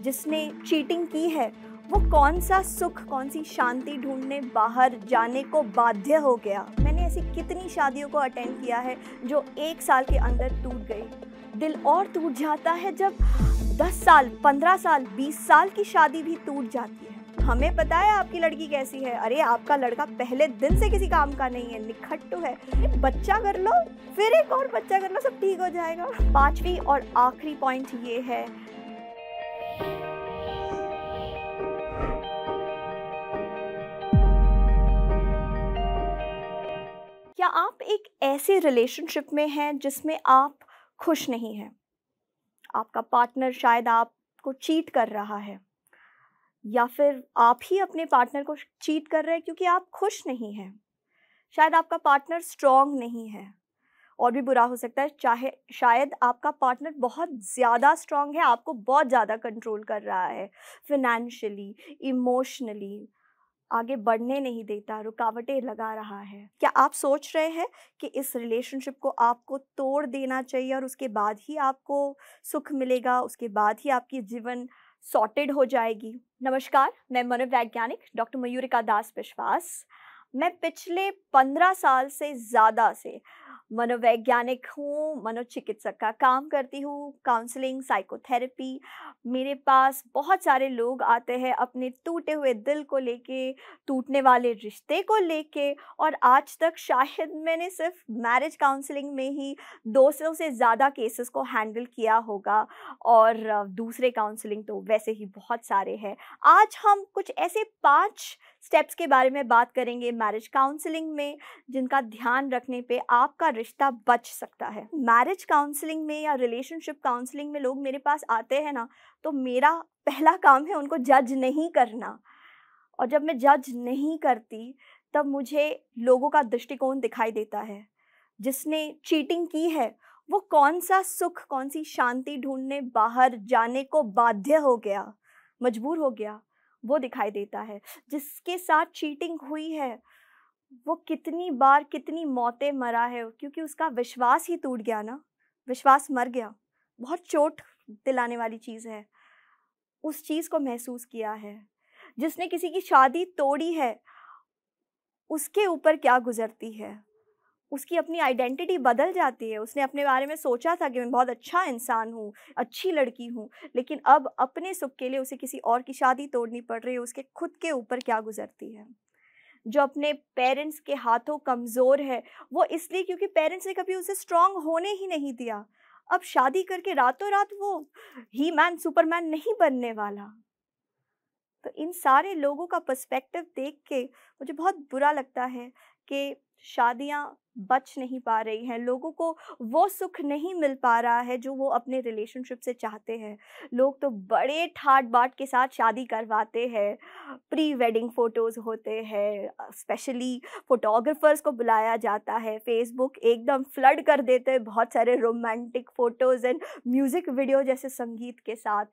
जिसने चीटिंग की है वो कौन सा सुख, कौन सी शांति ढूंढने बाहर जाने को बाध्य हो गया। मैंने ऐसी कितनी शादियों को अटेंड किया है जो 1 साल के अंदर टूट गई। दिल और टूट जाता है जब 10 साल, 15 साल, 20 साल की शादी भी टूट जाती है। हमें पता है आपकी लड़की कैसी है, अरे आपका लड़का पहले दिन से किसी काम का नहीं है, निखट्टू है, बच्चा कर लो, फिर एक और बच्चा कर लो, सब ठीक हो जाएगा। 5वीं और आखिरी पॉइंट ये है, क्या आप एक ऐसे रिलेशनशिप में हैं जिसमें आप खुश नहीं हैं। आपका पार्टनर शायद आपको चीट कर रहा है, या फिर आप ही अपने पार्टनर को चीट कर रहे हैं क्योंकि आप खुश नहीं हैं। शायद आपका पार्टनर स्ट्रांग नहीं है, और भी बुरा हो सकता है, चाहे शायद आपका पार्टनर बहुत ज़्यादा स्ट्रांग है, आपको बहुत ज़्यादा कंट्रोल कर रहा है, फिनेंशियली, इमोशनली, आगे बढ़ने नहीं देता, रुकावटें लगा रहा है। क्या आप सोच रहे हैं कि इस रिलेशनशिप को आपको तोड़ देना चाहिए और उसके बाद ही आपको सुख मिलेगा, उसके बाद ही आपकी जीवन सॉर्टेड हो जाएगी? नमस्कार, मैं मनोवैज्ञानिक डॉक्टर मयूरिका दास विश्वास। मैं पिछले 15 साल से ज़्यादा से मनोवैज्ञानिक हूँ, मनोचिकित्सक का काम करती हूँ, काउंसलिंग, साइकोथेरेपी। मेरे पास बहुत सारे लोग आते हैं अपने टूटे हुए दिल को लेके, टूटने वाले रिश्ते को लेके, और आज तक शायद मैंने सिर्फ मैरिज काउंसलिंग में ही 200 से ज़्यादा केसेस को हैंडल किया होगा, और दूसरे काउंसलिंग तो वैसे ही बहुत सारे हैं। आज हम कुछ ऐसे 5 स्टेप्स के बारे में बात करेंगे मैरिज काउंसलिंग में, जिनका ध्यान रखने पे आपका रिश्ता बच सकता है। मैरिज काउंसलिंग में या रिलेशनशिप काउंसलिंग में लोग मेरे पास आते हैं ना, तो मेरा पहला काम है उनको जज नहीं करना। और जब मैं जज नहीं करती तब मुझे लोगों का दृष्टिकोण दिखाई देता है। जिसने चीटिंग की है वो कौन सा सुख, कौन सी शांति ढूंढने बाहर जाने को बाध्य हो गया, मजबूर हो गया, वो दिखाई देता है। जिसके साथ चीटिंग हुई है वो कितनी बार कितनी मौतें मरा है, क्योंकि उसका विश्वास ही टूट गया ना, विश्वास मर गया। बहुत चोट दिलाने वाली चीज़ है, उस चीज़ को महसूस किया है। जिसने किसी की शादी तोड़ी है उसके ऊपर क्या गुजरती है, उसकी अपनी आइडेंटिटी बदल जाती है। उसने अपने बारे में सोचा था कि मैं बहुत अच्छा इंसान हूँ, अच्छी लड़की हूँ, लेकिन अब अपने सुख के लिए उसे किसी और की शादी तोड़नी पड़ रही है। उसके खुद के ऊपर क्या गुजरती है। जो अपने पेरेंट्स के हाथों कमज़ोर है, वो इसलिए क्योंकि पेरेंट्स ने कभी उसे स्ट्रांग होने ही नहीं दिया। अब शादी करके रातों रात वो ही मैन, सुपरमैन नहीं बनने वाला। तो इन सारे लोगों का पर्सपेक्टिव देख के मुझे बहुत बुरा लगता है कि शादियां बच नहीं पा रही हैं, लोगों को वो सुख नहीं मिल पा रहा है जो वो अपने रिलेशनशिप से चाहते हैं। लोग तो बड़े ठाट बाट के साथ शादी करवाते हैं, प्री वेडिंग फ़ोटोज़ होते हैं, स्पेशली फ़ोटोग्राफर्स को बुलाया जाता है, फेसबुक एकदम फ्लड कर देते हैं बहुत सारे romantic photos and music video जैसे संगीत के साथ।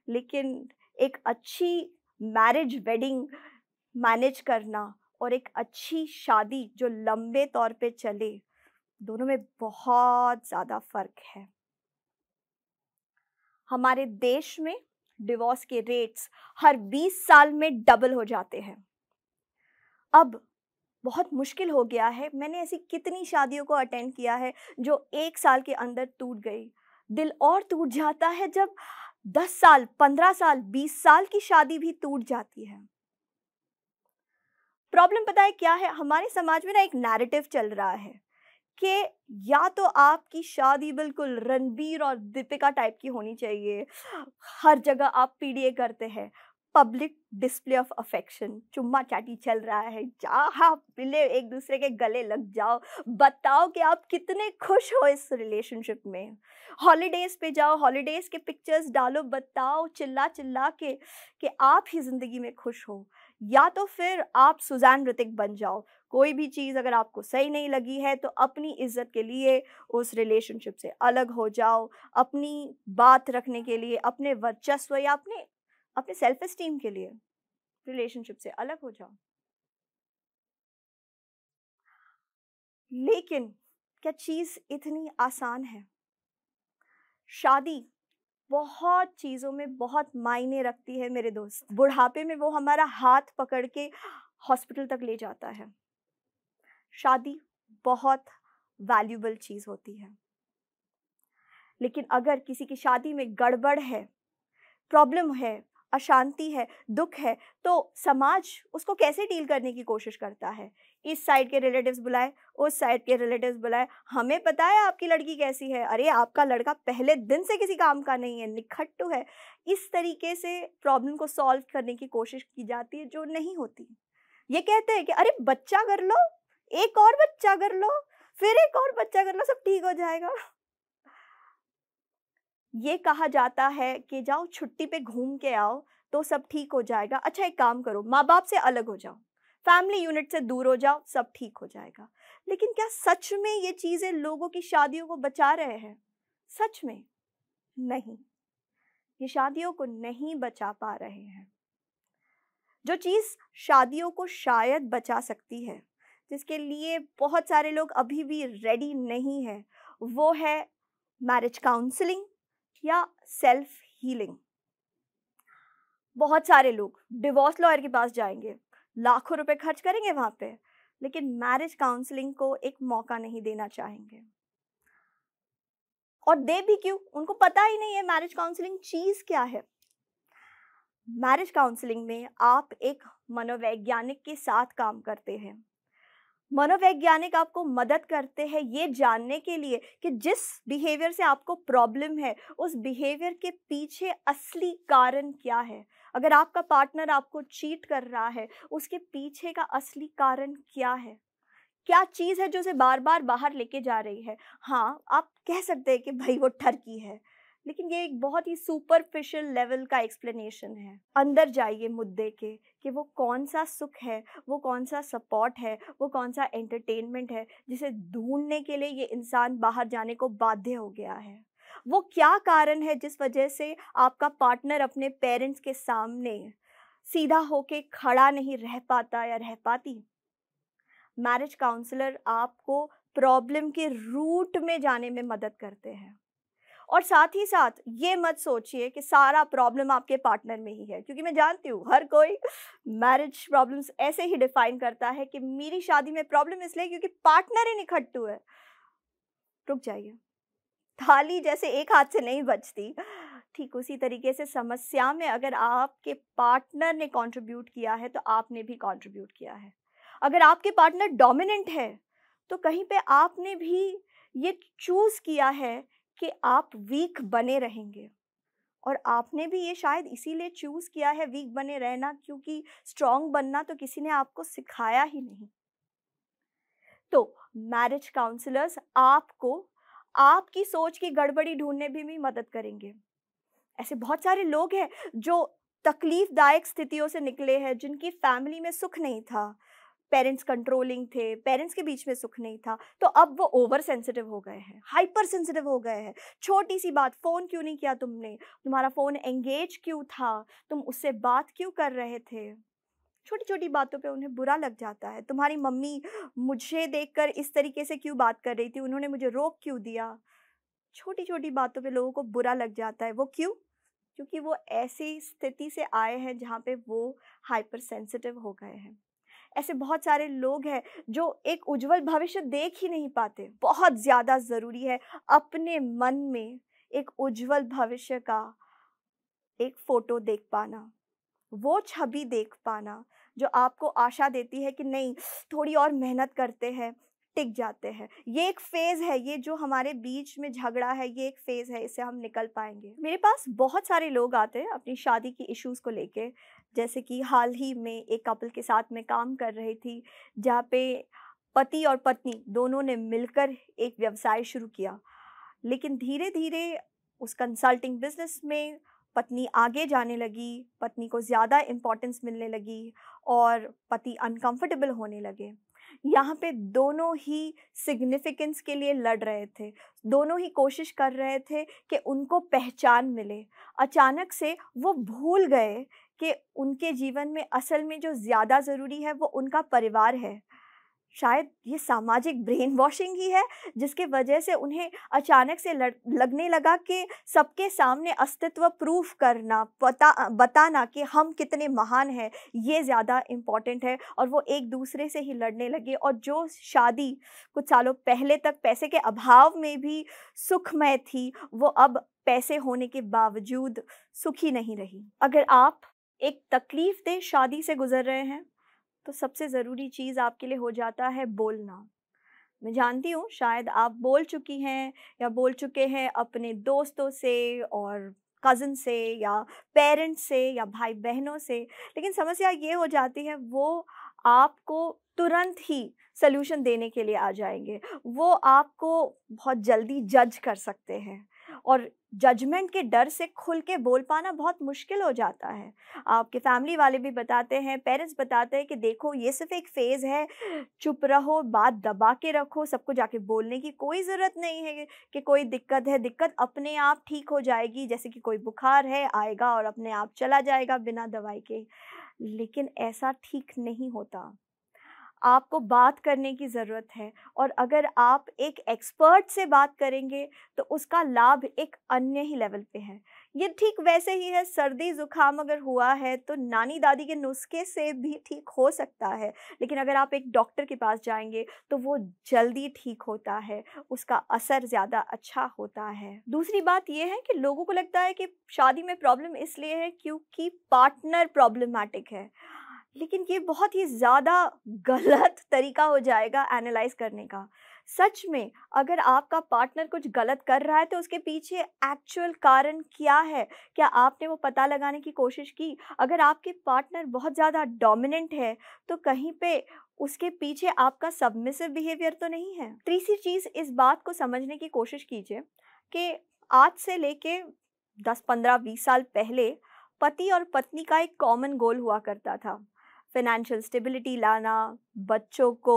लेकिन एक अच्छी मैरिज वेडिंग मैनेज करना और एक अच्छी शादी जो लंबे तौर पे चले, दोनों में बहुत ज़्यादा फ़र्क है। हमारे देश में डिवोर्स के रेट्स हर 20 साल में डबल हो जाते हैं। अब बहुत मुश्किल हो गया है। मैंने ऐसी कितनी शादियों को अटेंड किया है जो 1 साल के अंदर टूट गई। दिल और टूट जाता है जब 10 साल, 15 साल, 20 साल की शादी भी टूट जाती है। प्रॉब्लम पता है क्या है? हमारे समाज में ना एक नैरेटिव चल रहा है कि या तो आपकी शादी बिल्कुल रणबीर और दीपिका टाइप की होनी चाहिए, हर जगह आप पीडीए करते हैं, पब्लिक डिस्प्ले ऑफ अफेक्शन, चुम्मा चाटी चल रहा है, जहाँ मिले एक दूसरे के गले लग जाओ, बताओ कि आप कितने खुश हो इस रिलेशनशिप में। हॉलीडेज पे जाओ, हॉलीडेज के पिक्चर्स डालो, बताओ चिल्ला चिल्ला के कि आप ही ज़िंदगी में खुश हो। या तो फिर आप सुज़ैन ऋतिक बन जाओ। कोई भी चीज़ अगर आपको सही नहीं लगी है तो अपनी इज़्ज़त के लिए उस रिलेशनशिप से अलग हो जाओ, अपनी बात रखने के लिए, अपने वर्चस्व या अपने अपने सेल्फ एस्टीम के लिए रिलेशनशिप से अलग हो जाओ। लेकिन क्या चीज़ इतनी आसान है? शादी बहुत चीज़ों में बहुत मायने रखती है मेरे दोस्त। बुढ़ापे में वो हमारा हाथ पकड़ के हॉस्पिटल तक ले जाता है। शादी बहुत वैल्यूबल चीज़ होती है, लेकिन अगर किसी की शादी में गड़बड़ है, प्रॉब्लम है, अशांति है, दुख है, तो समाज उसको कैसे डील करने की कोशिश करता है? इस साइड के रिलेटिव्स बुलाए, उस साइड के रिलेटिव्स बुलाए, हमें पता है आपकी लड़की कैसी है, अरे आपका लड़का पहले दिन से किसी काम का नहीं है, निखट्टू है। इस तरीके से प्रॉब्लम को सॉल्व करने की कोशिश की जाती है, जो नहीं होती। ये कहते हैं कि अरे बच्चा कर लो, एक और बच्चा कर लो, फिर एक और बच्चा कर लो, सब ठीक हो जाएगा। ये कहा जाता है कि जाओ छुट्टी पे घूम के आओ तो सब ठीक हो जाएगा। अच्छा एक काम करो, माँ बाप से अलग हो जाओ, फैमिली यूनिट से दूर हो जाओ, सब ठीक हो जाएगा। लेकिन क्या सच में ये चीज़ें लोगों की शादियों को बचा रहे हैं? सच में नहीं, ये शादियों को नहीं बचा पा रहे हैं। जो चीज़ शादियों को शायद बचा सकती है, जिसके लिए बहुत सारे लोग अभी भी रेडी नहीं है, वो है मैरिज काउंसलिंग या सेल्फ हीलिंग। बहुत सारे लोग डिवोर्स लॉयर के पास जाएंगे, लाखों रुपए खर्च करेंगे वहां पे, लेकिन मैरिज काउंसलिंग को एक मौका नहीं देना चाहेंगे। और दे भी क्यों? उनको पता ही नहीं है मैरिज काउंसलिंग चीज क्या है। मैरिज काउंसलिंग में आप एक मनोवैज्ञानिक के साथ काम करते हैं। मनोवैज्ञानिक आपको मदद करते हैं ये जानने के लिए कि जिस बिहेवियर से आपको प्रॉब्लम है, उस बिहेवियर के पीछे असली कारण क्या है। अगर आपका पार्टनर आपको चीट कर रहा है, उसके पीछे का असली कारण क्या है? क्या चीज़ है जो उसे बार बार बाहर लेके जा रही है? हाँ, आप कह सकते हैं कि भाई वो ठरकी है, लेकिन ये एक बहुत ही सुपरफिशियल लेवल का एक्सप्लेनेशन है। अंदर जाइए मुद्दे के कि वो कौन सा सुख है, वो कौन सा सपोर्ट है, वो कौन सा एंटरटेनमेंट है जिसे ढूंढने के लिए ये इंसान बाहर जाने को बाध्य हो गया है। वो क्या कारण है जिस वजह से आपका पार्टनर अपने पेरेंट्स के सामने सीधा होके खड़ा नहीं रह पाता या रह पाती। मैरिज काउंसलर आपको प्रॉब्लम के रूट में जाने में मदद करते हैं। और साथ ही साथ ये मत सोचिए कि सारा प्रॉब्लम आपके पार्टनर में ही है, क्योंकि मैं जानती हूँ हर कोई मैरिज प्रॉब्लम्स ऐसे ही डिफाइन करता है कि मेरी शादी में प्रॉब्लम इसलिए क्योंकि पार्टनर ही निखट्टू है। रुक जाइए, थाली जैसे एक हाथ से नहीं बजती, ठीक उसी तरीके से समस्या में अगर आपके पार्टनर ने कंट्रीब्यूट किया है तो आपने भी कंट्रीब्यूट किया है। अगर आपके पार्टनर डोमिनेंट है तो कहीं पे आपने भी ये चूज किया है कि आप वीक बने रहेंगे, और आपने भी ये शायद इसीलिए चूज किया है वीक बने रहना, क्योंकि स्ट्रांग बनना तो किसी ने आपको सिखाया ही नहीं। तो मैरिज काउंसलर्स आपको आपकी सोच की गड़बड़ी ढूंढने भी मदद करेंगे। ऐसे बहुत सारे लोग हैं जो तकलीफदायक स्थितियों से निकले हैं, जिनकी फैमिली में सुख नहीं था, पेरेंट्स कंट्रोलिंग थे, पेरेंट्स के बीच में सुख नहीं था, तो अब वो ओवर सेंसिटिव हो गए हैं, हाइपर सेंसिटिव हो गए हैं। छोटी सी बात, फ़ोन क्यों नहीं किया तुमने, तुम्हारा फ़ोन एंगेज क्यों था, तुम उससे बात क्यों कर रहे थे, छोटी छोटी बातों पे उन्हें बुरा लग जाता है। तुम्हारी मम्मी मुझे देखकर इस तरीके से क्यों बात कर रही थी, उन्होंने मुझे रोक क्यों दिया। छोटी छोटी बातों पे लोगों को बुरा लग जाता है। वो क्यों? क्योंकि वो ऐसी स्थिति से आए हैं जहाँ पे वो हाइपर सेंसिटिव हो गए हैं। ऐसे बहुत सारे लोग हैं जो एक उज्जवल भविष्य देख ही नहीं पाते। बहुत ज़्यादा ज़रूरी है अपने मन में एक उज्जवल भविष्य का एक फ़ोटो देख पाना, वो छवि देख पाना जो आपको आशा देती है कि नहीं, थोड़ी और मेहनत करते हैं, टिक जाते हैं। ये एक फ़ेज़ है, ये जो हमारे बीच में झगड़ा है, ये एक फ़ेज़ है, इससे हम निकल पाएँगे। मेरे पास बहुत सारे लोग आते हैं अपनी शादी की इश्यूज़ को लेके। जैसे कि हाल ही में एक कपल के साथ मैं काम कर रही थी, जहाँ पे पति और पत्नी दोनों ने मिलकर एक व्यवसाय शुरू किया। लेकिन धीरे-धीरे उस कंसल्टिंग बिज़नेस में पत्नी आगे जाने लगी, पत्नी को ज़्यादा इम्पोर्टेंस मिलने लगी और पति अनकंफर्टेबल होने लगे। यहाँ पे दोनों ही सिग्निफिकेंस के लिए लड़ रहे थे, दोनों ही कोशिश कर रहे थे कि उनको पहचान मिले। अचानक से वो भूल गए कि उनके जीवन में असल में जो ज़्यादा ज़रूरी है वो उनका परिवार है। शायद ये सामाजिक ब्रेन वॉशिंग ही है जिसके वजह से उन्हें अचानक से लगने लगा कि सबके सामने अस्तित्व प्रूफ करना, बताना कि हम कितने महान हैं, ये ज़्यादा इम्पॉर्टेंट है। और वो एक दूसरे से ही लड़ने लगे, और जो शादी कुछ सालों पहले तक पैसे के अभाव में भी सुखमय थी, वो अब पैसे होने के बावजूद सुखी नहीं रही। अगर आप एक तकलीफ़देह शादी से गुज़र रहे हैं, तो सबसे ज़रूरी चीज़ आपके लिए हो जाता है बोलना। मैं जानती हूँ शायद आप बोल चुकी हैं या बोल चुके हैं अपने दोस्तों से और कज़न से या पेरेंट्स से या भाई-बहनों से, लेकिन समस्या ये हो जाती है वो आपको तुरंत ही सॉल्यूशन देने के लिए आ जाएँगे। वो आपको बहुत जल्दी जज कर सकते हैं, और जजमेंट के डर से खुल के बोल पाना बहुत मुश्किल हो जाता है। आपके फैमिली वाले भी बताते हैं, पेरेंट्स बताते हैं कि देखो ये सिर्फ़ एक फ़ेज़ है, चुप रहो, बात दबा के रखो, सबको जाके बोलने की कोई ज़रूरत नहीं है कि कोई दिक्कत है, दिक्कत अपने आप ठीक हो जाएगी, जैसे कि कोई बुखार है, आएगा और अपने आप चला जाएगा बिना दवाई के। लेकिन ऐसा ठीक नहीं होता। आपको बात करने की ज़रूरत है, और अगर आप एक एक्सपर्ट से बात करेंगे तो उसका लाभ एक अन्य ही लेवल पे है। ये ठीक वैसे ही है, सर्दी ज़ुकाम अगर हुआ है तो नानी दादी के नुस्खे से भी ठीक हो सकता है, लेकिन अगर आप एक डॉक्टर के पास जाएंगे तो वो जल्दी ठीक होता है, उसका असर ज़्यादा अच्छा होता है। दूसरी बात ये है कि लोगों को लगता है कि शादी में प्रॉब्लम इसलिए है क्योंकि पार्टनर प्रॉब्लमैटिक है, लेकिन ये बहुत ही ज़्यादा गलत तरीका हो जाएगा एनालाइज़ करने का। सच में अगर आपका पार्टनर कुछ गलत कर रहा है तो उसके पीछे एक्चुअल कारण क्या है? क्या आपने वो पता लगाने की कोशिश की? अगर आपके पार्टनर बहुत ज़्यादा डोमिनेंट है तो कहीं पे उसके पीछे आपका सबमिसिव बिहेवियर तो नहीं है। तीसरी चीज़, इस बात को समझने की कोशिश कीजिए कि आज से लेके 10, 15, 20 साल पहले पति और पत्नी का एक कॉमन गोल हुआ करता था। फ़ाइनेंशियल स्टेबिलिटी लाना, बच्चों को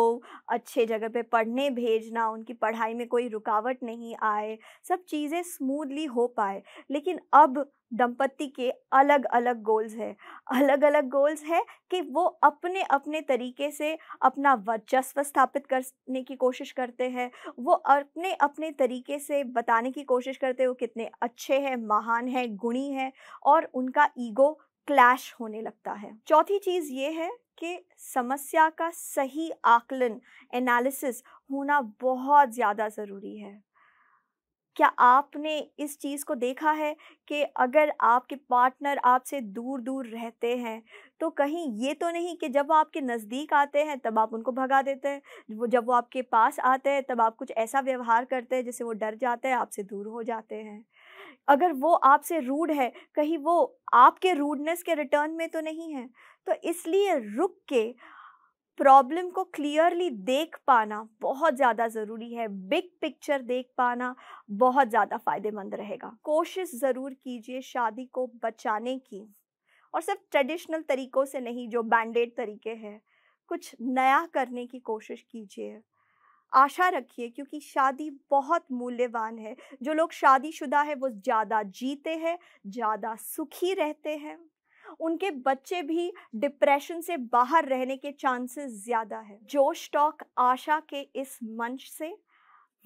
अच्छे जगह पे पढ़ने भेजना, उनकी पढ़ाई में कोई रुकावट नहीं आए, सब चीज़ें स्मूथली हो पाए। लेकिन अब दंपति के अलग-अलग गोल्स हैं। अलग-अलग गोल्स हैं कि वो अपने-अपने तरीके से अपना वर्चस्व स्थापित करने की कोशिश करते हैं। वो अपने-अपने तरीके से बताने की कोशिश करते हैं वो कितने अच्छे हैं, महान हैं, गुणी हैं, और उनका ईगो क्लैश होने लगता है। चौथी चीज़ ये है कि समस्या का सही आकलन, एनालिसिस होना बहुत ज़्यादा ज़रूरी है। क्या आपने इस चीज़ को देखा है कि अगर आपके पार्टनर आपसे दूर-दूर रहते हैं, तो कहीं ये तो नहीं कि जब वो आपके नज़दीक आते हैं तब आप उनको भगा देते हैं। जब वो आपके पास आते हैं तब आप कुछ ऐसा व्यवहार करते हैं जिससे वो डर जाते हैं, आपसे दूर हो जाते हैं। अगर वो आपसे रूड है, कहीं वो आपके रूडनेस के रिटर्न में तो नहीं है। तो इसलिए रुक के प्रॉब्लम को क्लियरली देख पाना बहुत ज़्यादा ज़रूरी है। बिग पिक्चर देख पाना बहुत ज़्यादा फ़ायदेमंद रहेगा। कोशिश ज़रूर कीजिए शादी को बचाने की, और सिर्फ ट्रेडिशनल तरीकों से नहीं जो बैंडेड तरीके हैं, कुछ नया करने की कोशिश कीजिए। आशा रखिए क्योंकि शादी बहुत मूल्यवान है। जो लोग शादीशुदा है वो ज़्यादा जीते हैं, ज़्यादा सुखी रहते हैं। उनके बच्चे भी डिप्रेशन से बाहर रहने के चांसेस ज़्यादा है। जोश टॉक आशा के इस मंच से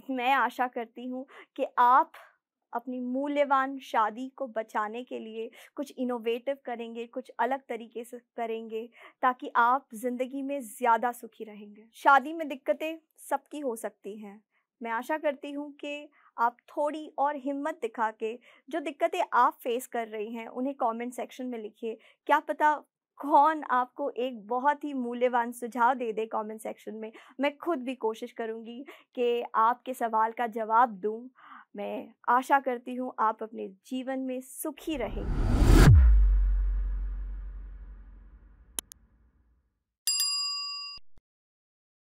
मैं आशा करती हूँ कि आप अपनी मूल्यवान शादी को बचाने के लिए कुछ इनोवेटिव करेंगे, कुछ अलग तरीके से करेंगे, ताकि आप ज़िंदगी में ज़्यादा सुखी रहेंगे। शादी में दिक्कतें सबकी हो सकती हैं। मैं आशा करती हूँ कि आप थोड़ी और हिम्मत दिखा के जो दिक्कतें आप फेस कर रही हैं, उन्हें कमेंट सेक्शन में लिखिए। क्या पता कौन आपको एक बहुत ही मूल्यवान सुझाव दे दे कमेंट सेक्शन में। मैं खुद भी कोशिश करूँगी कि आपके सवाल का जवाब दूँ। मैं आशा करती हूँ आप अपने जीवन में सुखी रहें।